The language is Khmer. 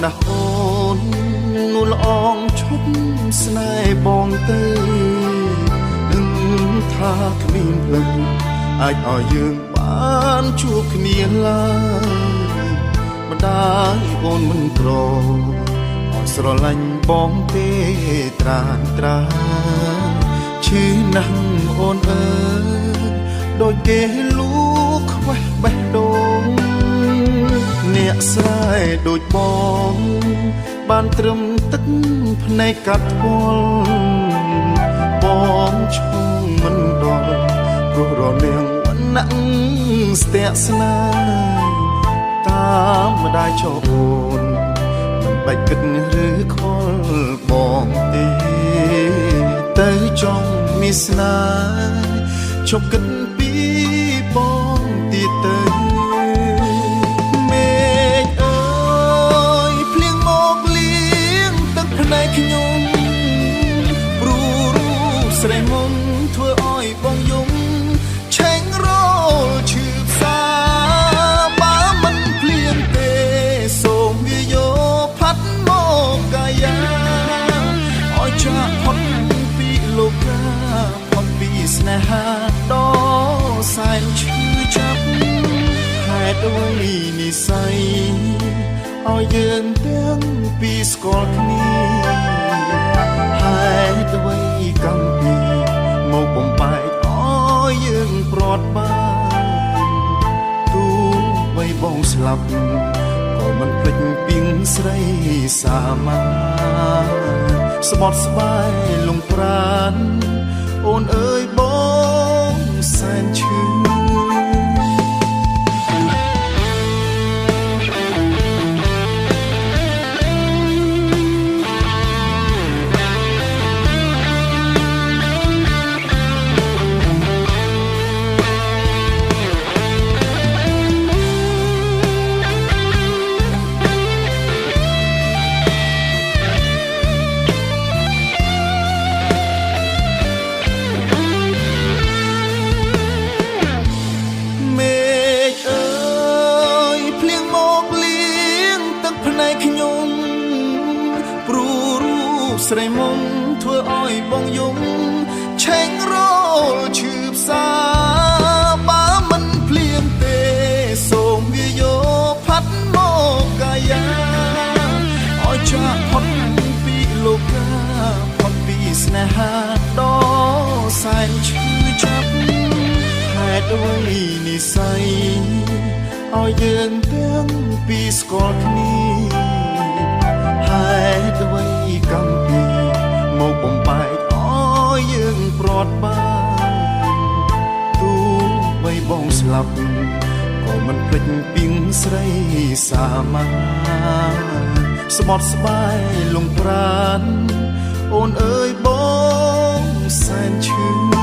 ណាស់អូននួលអងឈប់ស្នេហ៍បងទៅនឹងថាគ្មានផ្លូវអាចឲ្យយើងបានជួបគ្នាឡើយម្ដាយអូនមិនប្រឲ្យស្រឡាញ់បងទេត្រានត្រាឈឺណាស់អូនអើយដូចគេលូខ្វះបេះដូងអ្នកស្រែដូចបងបានត្រឹមទឹកភ្នែកកាត់វល់បងឈ្មោះមិនដល់ព្រោះរលាងវណ្ណៈស្ទាក់ស្នាយតាមម្ដាយចោអូនមិនបាច់គិតឬខលបងទេទៅចង់មានស្នេហ៍ជប់គិតពីបងទៀតទៅមេឃអើយភ្លៀងមកលៀងទឹកភ្នែកខ្ញុំព្រួរូបស្រីមុំធ្វើឲ្យបងយំឆេងរលឈឺផ្សាបើមិនភ្លៀងទេសូមវាយកផាត់មកកាយាឲ្យចាក់ផុតពីលោកកាផុតពីស្នេហាដ៏សែនឈឺចាប់ហេតុអ្វីនិស័យឲ្យយើងទាំងពីរស្គាល់គ្នាហេតុអ្វីកម្មពីមកបំបែកឲ្យយើងព្រាត់បានទូបីបងស្លាប់ក៏មិនភ្លេចពីងស្រីសាមាស្បត់ស្បាយលងប្រានអូនអើយបងសែនឈឺស្រីមុំធ្វើឲ្យបងយំឆេងរលឈឺផ្សាបើមិនភ្លៀងទេសូមវាយកផាត់មកកាយាឲ្យចាក់ផុតពីលោកកាផុតពីស្នេហាដ៏សែនឈឺចាប់ហេតុអ្វីនិស័យឲ្យយើងទាំងពីរស្គាល់គ្នាហេតុអ្វីកម្មពីមកបំបែកឲ្យយើងព្រាត់បានទូបីបងស្លាប់ក៏មិនភ្លេចពីងស្រីសាមាស្បត់ស្បាយលងប្រានអូនអើយបងសែនឈឺ